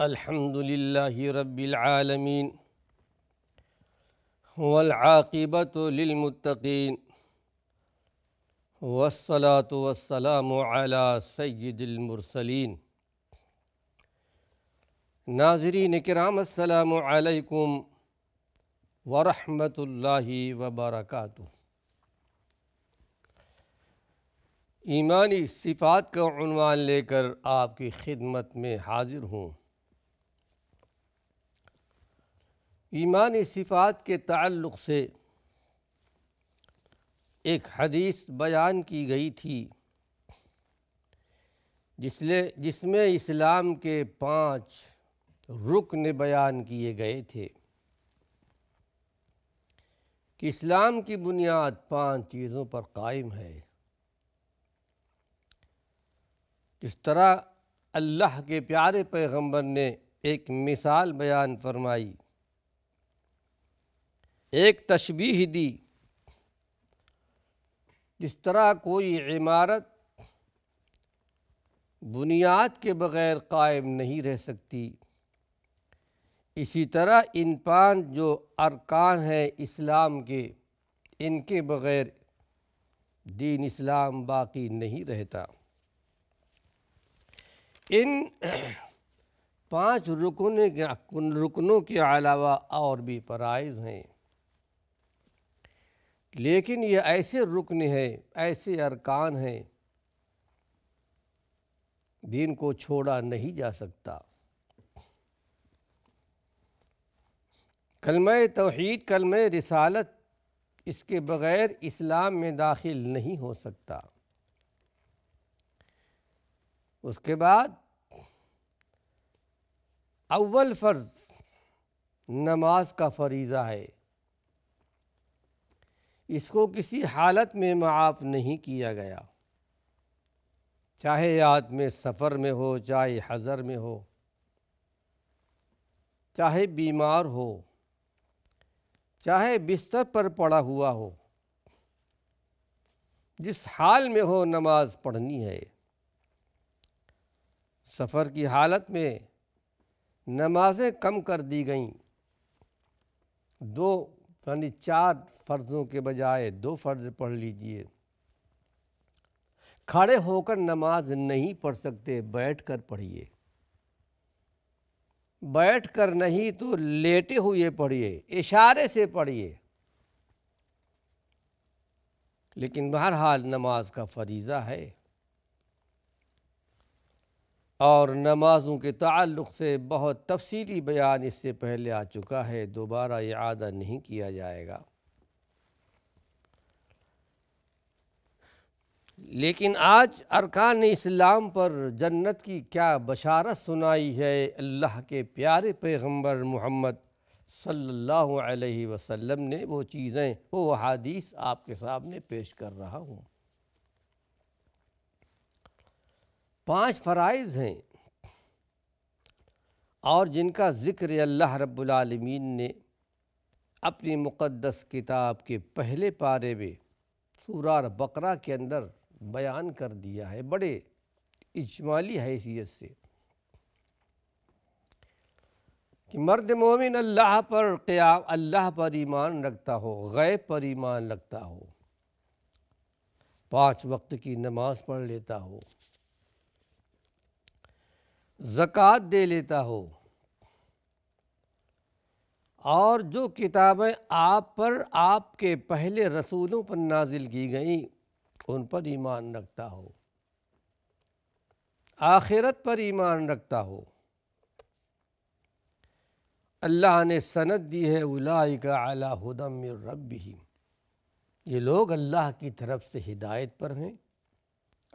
الحمد للہ رب العالمین والعاقبۃ للمتقین والصلاة والسلام علی سید المرسلین۔ ناظرین کرام السلام علیکم ورحمۃ اللہ وبرکاتہ۔ ایمانی صفات کا عنوان لے کر آپ کی خدمت میں حاضر ہوں۔ ایمانی صفات کے تعلق سے ایک حدیث بیان کی گئی تھی جس میں اسلام کے 5 رکن بیان کیے گئے تھے کہ اسلام کی بنیاد 5 چیزوں پر قائم ہے۔ جس طرح اللہ کے پیارے پیغمبر نے ایک مثال بیان فرمائی، ایک تشبیہ دی، جس طرح کوئی عمارت بنیاد کے بغیر قائم نہیں رہ سکتی، اسی طرح ان 5 جو ارکان ہیں اسلام کے، ان کے بغیر دین اسلام باقی نہیں رہتا۔ ان 5 رکنوں کے علاوہ اور بھی فرائض ہیں، لیکن یہ ایسے رکن ہیں، ایسے ارکان ہیں، دین کو چھوڑا نہیں جا سکتا۔ کلمہ توحید، کلمہ رسالت، اس کے بغیر اسلام میں داخل نہیں ہو سکتا۔ اس کے بعد اول فرض نماز کا فریضہ ہے، اس کو کسی حالت میں معاف نہیں کیا گیا، چاہے آدمی سفر میں ہو، چاہے حضر میں ہو، چاہے بیمار ہو، چاہے بستر پر پڑا ہوا ہو، جس حال میں ہو نماز پڑھنی ہے۔ سفر کی حالت میں نمازیں کم کر دی گئیں، 4 فرضوں کے بجائے 2 فرض پڑھ لیجئے۔ کھڑے ہو کر نماز نہیں پڑھ سکتے، بیٹھ کر پڑھیے، بیٹھ کر نہیں تو لیٹے ہوئے پڑھیے، اشارے سے پڑھیے، لیکن بہرحال نماز کا فریضہ ہے۔ اور نمازوں کے تعلق سے بہت تفصیلی بیان اس سے پہلے آ چکا ہے، دوبارہ اعادہ نہیں کیا جائے گا۔ لیکن آج ارکان اسلام پر جنت کی کیا بشارت سنائی ہے اللہ کے پیارے پیغمبر محمد صلی اللہ علیہ وسلم نے، وہ چیزیں، وہ احادیث آپ کے سامنے پیش کر رہا ہوں۔ 5 فرائض ہیں اور جن کا ذکر اللہ رب العالمین نے اپنی مقدس کتاب کے پہلے پارے میں سورہ بقرہ کے اندر بیان کر دیا ہے، بڑے اجمالی حیثیت سے، کہ مرد مومن اللہ پر ایمان رکھتا ہو، غیب پر ایمان رکھتا ہو، 5 وقت کی نماز پڑھ لیتا ہو، زکوٰۃ دے لیتا ہو، اور جو کتابیں آپ پر، آپ کے پہلے رسولوں پر نازل کی گئیں ان پر ایمان رکھتا ہو، آخرت پر ایمان رکھتا ہو۔ اللہ نے سند دی ہے، اولئک علی ھدی من ربہم، یہ لوگ اللہ کی طرف سے ہدایت پر ہیں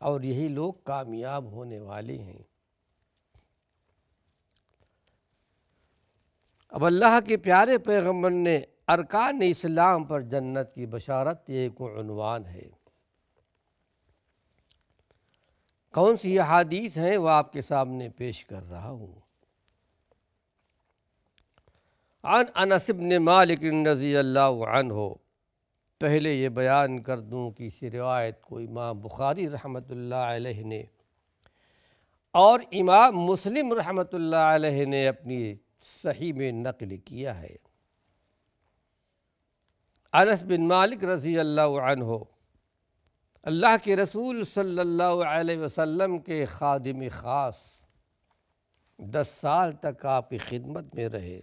اور یہی لوگ کامیاب ہونے والے ہیں۔ اب اللہ کے پیارے پیغمبر نے ارکان اسلام پر جنت کی بشارت، یہ ایک عنوان ہے۔ کون سی احادیث ہیں وہ آپ کے سامنے پیش کر رہا ہوں۔ عن انس بن مالک رضی اللہ عنہ، پہلے یہ بیان کر دوں کہ اس روایت کو امام بخاری رحمۃ اللہ علیہ نے اور امام مسلم رحمۃ اللہ علیہ نے اپنی صحیح میں نقل کیا ہے۔ انس بن مالک رضی اللہ عنہ اللہ کے رسول صلی اللہ علیہ وسلم کے خادم خاص، 10 سال تک آپ کی خدمت میں رہے۔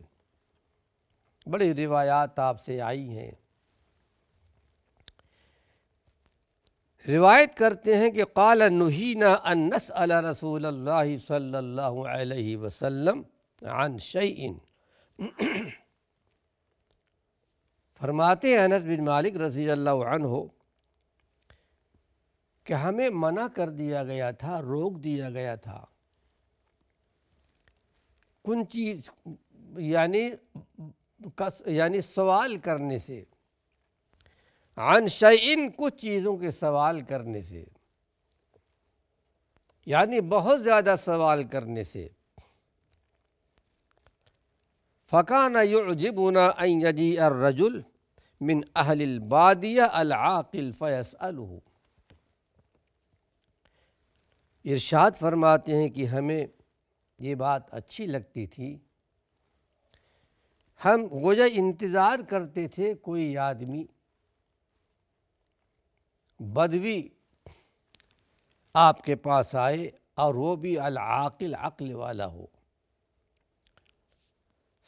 بڑی روایات آپ سے آئی ہیں۔ روایت کرتے ہیں کہ قال نہینا ان نسأل رسول اللہ صلی اللہ علیہ وسلم عن شیء، فرماتے ہیں انس بن مالک رضی اللہ عنہ کہ ہمیں منع کر دیا گیا تھا، روک دیا گیا تھا کن چیز یعنی سوال کرنے سے، عن شیئن کچھ چیزوں کے سوال کرنے سے، یعنی بہت زیادہ سوال کرنے سے۔ فَكَانَ يُعْجِبُنَا أَن يَجِيءَ الرَّجُلُ مِنْ أَهْلِ الْبَادِيَةِ الْعَاقِلُ فَيَسْأَلُهُ۔ ارشاد فرماتے ہیں کہ ہمیں یہ بات اچھی لگتی تھی، ہم گویا انتظار کرتے تھے کوئی آدمی بدوی آپ کے پاس آئے اور وہ بھی العاقل، عقل والا ہو،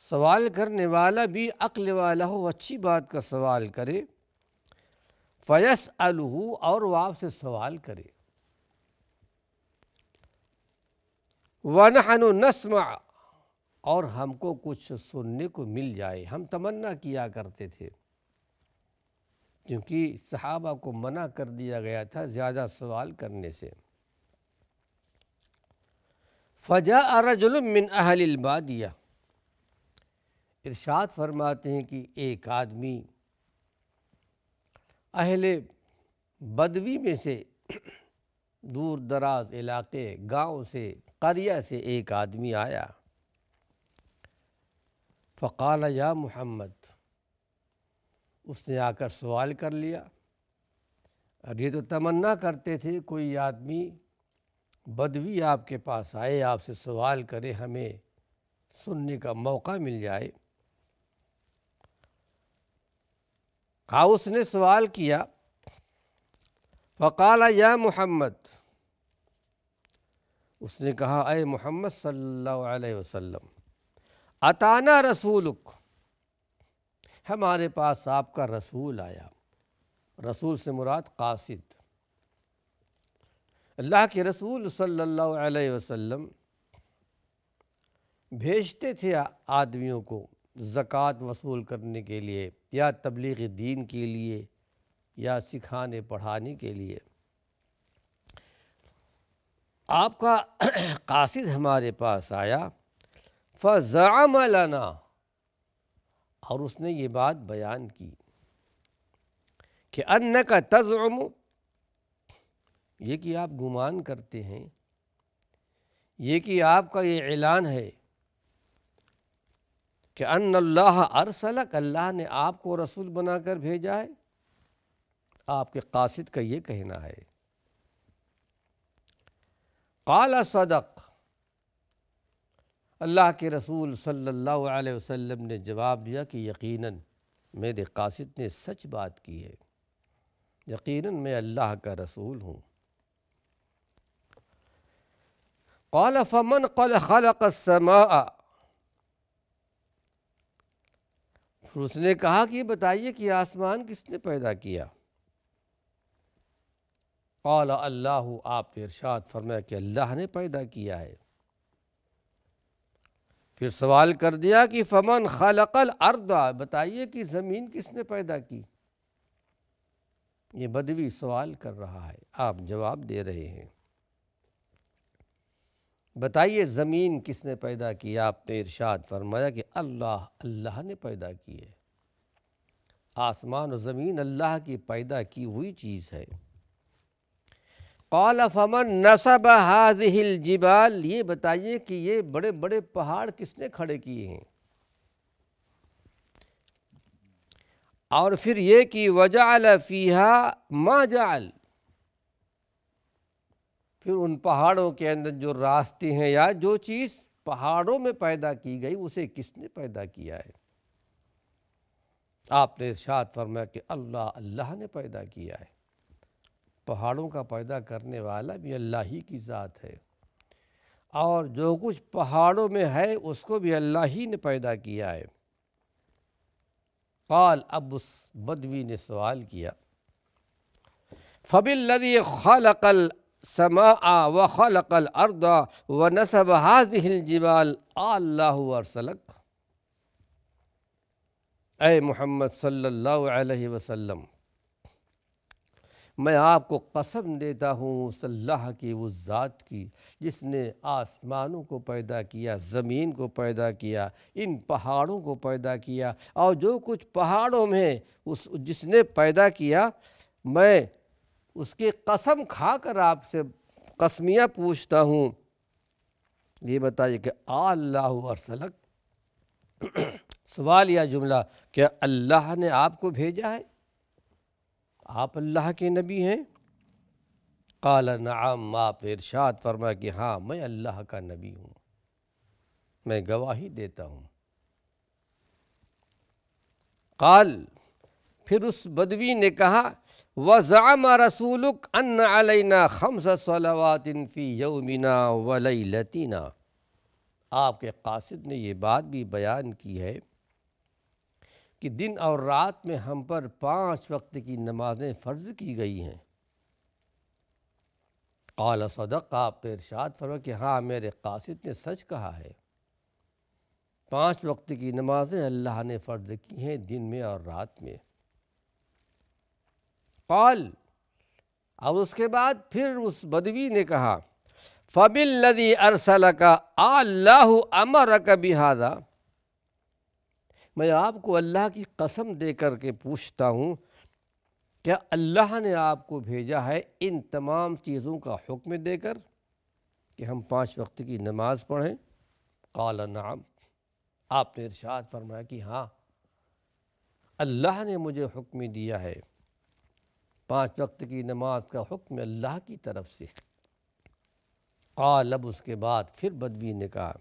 سوال کرنے والا بھی عقل والا ہو، اچھی بات کا سوال کرے، فَيَسْأَلُهُ، اور وہ آپ سے سوال کرے، وَنَحْنُ نَسْمَعُ، اور ہم کو کچھ سننے کو مل جائے۔ ہم تمنا کیا کرتے تھے، کیونکہ صحابہ کو منع کر دیا گیا تھا زیادہ سوال کرنے سے۔ فَجَاءَ رَجُلٌ مِّنْ أَهْلِ الْبَادِيَةِ، ارشاد فرماتے ہیں کہ ایک آدمی اہل بدوی میں سے، دور دراز علاقے، گاؤں سے، قریہ سے ایک آدمی آیا۔ فقال یا محمد، اس نے آ کر سوال کر لیا، اور یہ تو تمنا کرتے تھے کوئی آدمی بدوی آپ کے پاس آئے، آپ سے سوال کرے، ہمیں سننے کا موقع مل جائے۔ کہا اس نے سوال کیا، فقال یا محمد، اس نے کہا اے محمد صلی اللہ علیہ وسلم، اتانا رسولک، ہمارے پاس آپ کا رسول آیا۔ رسول سے مراد قاصد، اللہ کے رسول صلی اللہ علیہ وسلم بھیجتے تھے آدمیوں کو زکوٰۃ وصول کرنے کے لیے، یا تبلیغ دین کے لیے، یا سکھانے پڑھانے کے لیے۔ آپ کا قاصد ہمارے پاس آیا، فزعم لنا، اور اس نے یہ بات بیان کی کہ انک تزعم، یہ کہ آپ گمان کرتے ہیں، یہ کہ آپ کا یہ اعلان ہے کہ ان اللہ ارسلک، اللہ نے آپ کو رسول بنا کر بھیجا ہے۔ آپ کے قاصد کا یہ کہنا ہے۔ قال صدق، اللہ کے رسول صلی اللہ علیہ وسلم نے جواب دیا کہ یقیناً میرے قاصد نے سچ بات کی ہے، یقیناً میں اللہ کا رسول ہوں۔ قال فمن خلق السماء، پھر اس نے کہا کہ بتائیے کہ آسمان کس نے پیدا کیا؟ قال اللہ، آپ نے ارشاد فرمایا کہ اللہ نے پیدا کیا ہے۔ پھر سوال کر دیا کہ فمن خلق الارض، بتائیے کہ زمین کس نے پیدا کی؟ یہ بدوی سوال کر رہا ہے، آپ جواب دے رہے ہیں، بتائیے زمین کس نے پیدا کی؟ آپ نے ارشاد فرمایا کہ اللہ نے پیدا کی ہے۔ آسمان و زمین اللہ کی پیدا کی ہوئی چیز ہے۔ قال فمن نصب هذه الجبال، یہ بتائیے کہ یہ بڑے بڑے پہاڑ کس نے کھڑے کیے ہیں؟ اور پھر یہ کہ وجعل فیہا ما جعل، پھر ان پہاڑوں کے اندر جو راستے ہیں یا جو چیز پہاڑوں میں پیدا کی گئی اسے کس نے پیدا کیا ہے؟ آپ نے ارشاد فرمایا کہ اللہ نے پیدا کیا ہے۔ پہاڑوں کا پیدا کرنے والا بھی اللہ ہی کی ذات ہے، اور جو کچھ پہاڑوں میں ہے اس کو بھی اللہ ہی نے پیدا کیا ہے۔ قال، اب اس بدوی نے سوال کیا، فَبِالَّذِي خَلَقَ السَّمَاءَ وَخَلَقَ الْأَرْضَ وَنَسَبَ هَذِهِ الْجِبَالَ اللَّهُ أَرْسَلَكَ۔ اے محمد صلی اللہ علیہ وسلم، میں آپ کو قسم دیتا ہوں اس اللہ کی، اس ذات کی جس نے آسمانوں کو پیدا کیا، زمین کو پیدا کیا، ان پہاڑوں کو پیدا کیا، اور جو کچھ پہاڑوں میں جس نے پیدا کیا، میں اس کی قسم کھا کر آپ سے قسمیہ پوچھتا ہوں، یہ بتائیے کہ اللہ ارسلک، سوال یا جملہ، کیا اللہ نے آپ کو بھیجا ہے؟ آپ اللہ کے نبی ہیں؟ قال نعم، آپ نے ارشاد فرمایا کہ ہاں میں اللہ کا نبی ہوں، میں گواہی دیتا ہوں۔ قال، پھر اس بدوی نے کہا، وَزَعَمَ رَسُولُكَ أَنَّ عَلَيْنَا خَمْسَ صَلَوَاتٍ فِي يَوْمِنَا وَلَيْلَتِنَا۔ آپ کے قاصد نے یہ بات بھی بیان کی ہے کہ دن اور رات میں ہم پر 5 وقت کی نمازیں فرض کی گئی ہیں۔ قال صدق، آپ نے ارشاد فرمایا کہ ہاں میرے قاصد نے سچ کہا ہے، 5 وقت کی نمازیں اللہ نے فرض کی ہیں دن میں اور رات میں۔ قال، اب اس کے بعد پھر اس بدوی نے کہا، فَبِالَّذِي أَرْسَلَكَ اللَّهُ أَمَرَكَ بِهَذَا۔ میں آپ کو اللہ کی قسم دے کر کے پوچھتا ہوں، کیا اللہ نے آپ کو بھیجا ہے ان تمام چیزوں کا حکم دے کر کہ ہم 5 وقت کی نماز پڑھیں؟ قال نعم، آپ نے ارشاد فرمایا کہ ہاں اللہ نے مجھے حکم دیا ہے، 5 وقت کی نماز کا حکم اللہ کی طرف سے۔ قال، اب اس کے بعد پھر بدوی نے کہا،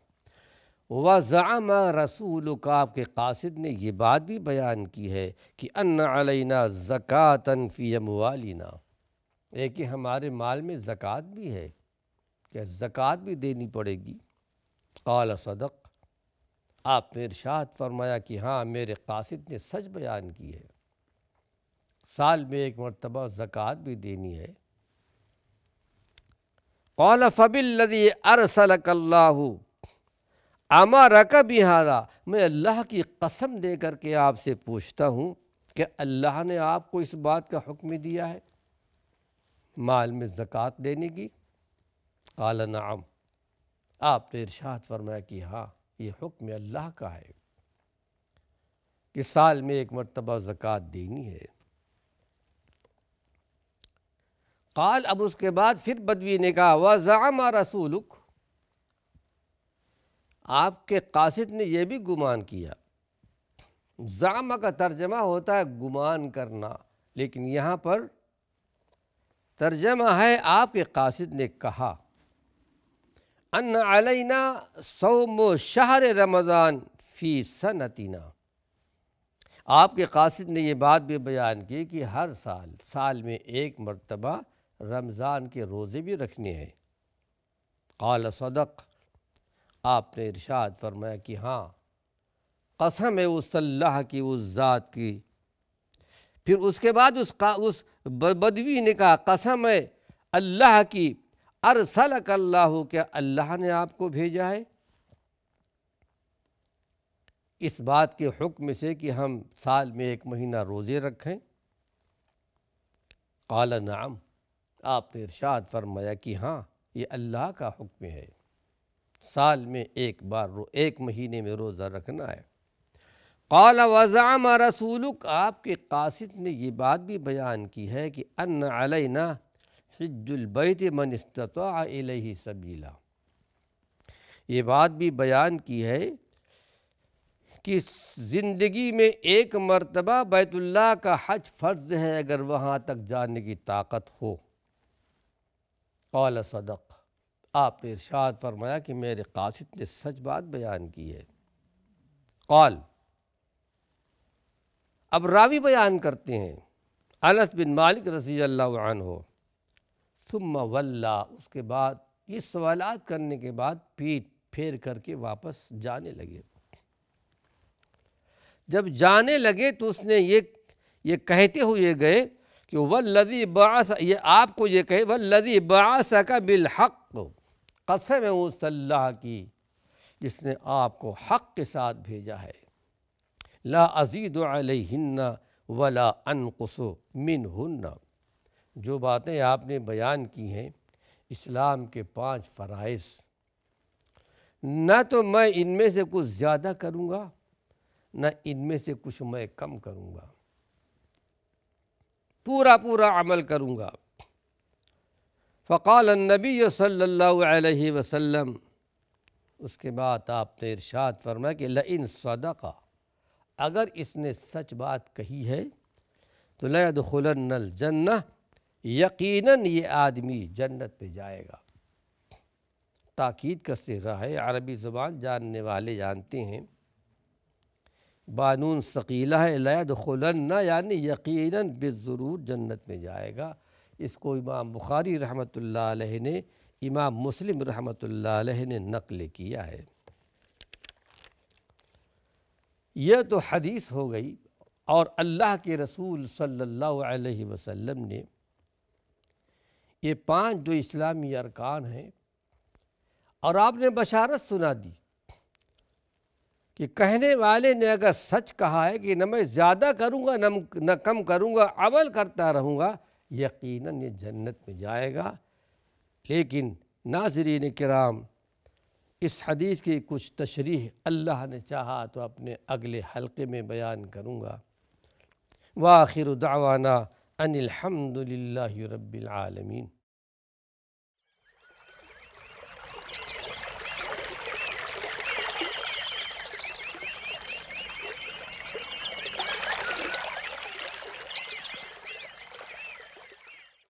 وَزَعَمَ رَسُولُكَ، آپ کے قاصد نے یہ بات بھی بیان کی ہے کہ أَنَّ عَلَيْنَا زَكَاةً فِي أَمْوَالِنَا، ایک کہ ہمارے مال میں زکوٰۃ بھی ہے، کہ زکوٰۃ بھی دینی پڑے گی۔ قال صدق، آپ نے ارشاد فرمایا کہ ہاں میرے قاصد نے سچ بیان کی ہے، سال میں 1 مرتبہ زکوٰۃ بھی دینی ہے۔ قال فَبِالَّذِي أَرْسَلَكَ اللَّهُ أَمَرَكَ بِهَذَا، میں اللہ کی قسم دے کر کے آپ سے پوچھتا ہوں کہ اللہ نے آپ کو اس بات کا حکم دیا ہے مال میں زکوٰۃ دینے کی؟ قال نعم، آپ نے ارشاد فرمایا کہ ہاں یہ حکم اللہ کا ہے کہ سال میں 1 مرتبہ زکوٰۃ دینی ہے۔ قال، اب اس کے بعد پھر بدوی نے کہا، وَزَعَمَ رَسُولُكَ، آپ کے قاصد نے یہ بھی گمان کیا۔ زعم کا ترجمہ ہوتا ہے گمان کرنا، لیکن یہاں پر ترجمہ ہے آپ کے قاصد نے کہا، ان علینا صوم شہر رمضان فی سنتنا، آپ کے قاصد نے یہ بات بھی بیان کی کہ ہر سال میں 1 مرتبہ رمضان کے روزے بھی رکھنے ہیں۔ قال صدق، آپ نے ارشاد فرمایا کہ ہاں قسم ہے اس اللہ کی، اس ذات کی۔ پھر اس کے بعد اس بدوی نے کہا، قسم ہے اللہ کی، ارسلک اللہ، کیا اللہ نے آپ کو بھیجا ہے اس بات کے حکم سے کہ ہم سال میں 1 مہینہ روزے رکھیں؟ قال نعم، آپ نے ارشاد فرمایا کہ ہاں یہ اللہ کا حکم ہے، سال میں 1 مہینے میں روزہ رکھنا ہے۔ قال وزعم رسولک، آپ کے قاصد نے یہ بات بھی بیان کی ہے کہ ان علینا حج البیت من استطاع الیہ سبیلا، یہ بات بھی بیان کی ہے کہ زندگی میں 1 مرتبہ بیت اللہ کا حج فرض ہے اگر وہاں تک جانے کی طاقت ہو۔ قال صدق، آپ نے ارشاد فرمایا کہ میرے قاصد نے سچ بات بیان کی ہے۔ قال، اب راوی بیان کرتے ہیں انس بن مالک رضی اللہ عنہ، ثم ولا، اس کے بعد یہ سوالات کرنے کے بعد پیٹ پھیر کر کے واپس جانے لگے۔ جب جانے لگے تو اس نے یہ کہتے ہوئے گئے کہ والذی بعث، یہ آپ کو یہ کہے والذی بعثک بالحق، قسم ہے اس اللہ کی جس نے آپ کو حق کے ساتھ بھیجا ہے، لا ازید علیہن ولا انقص منہن، جو باتیں آپ نے بیان کی ہیں اسلام کے 5 فرائض، نہ تو میں ان میں سے کچھ زیادہ کروں گا نہ ان میں سے کچھ میں کم کروں گا، پورا عمل کروں گا۔ فقال النبی صلی اللہ علیہ وسلم، اس کے بعد آپ نے ارشاد فرمایا کہ لئن صدق، اگر اس نے سچ بات کہی ہے تو لیدخلن الجنہ، یقیناً یہ آدمی جنت میں جائے گا۔ تاکید کا صیغہ ہے، عربی زبان جاننے والے جانتے ہیں، بانون ثقیلہ ہے، لیدخلن یعنی یقیناً بالضرور جنت میں جائے گا۔ اس کو امام بخاری رحمۃ اللہ علیہ نے، امام مسلم رحمۃ اللہ علیہ نے نقل کیا ہے۔ یہ تو حدیث ہو گئی، اور اللہ کے رسول صلی اللہ علیہ وسلم نے یہ 5 جو اسلامی ارکان ہیں، اور آپ نے بشارت سنا دی کہ کہنے والے نے اگر سچ کہا ہے کہ نہ میں زیادہ کروں گا نہ کم کروں گا، عمل کرتا رہوں گا، یقیناً یہ جنت میں جائے گا۔ لیکن ناظرین کرام، اس حدیث کی کچھ تشریح اللہ نے چاہا تو اپنے اگلے حلقے میں بیان کروں گا۔ وآخر دعوانا ان الحمد للہ رب العالمین۔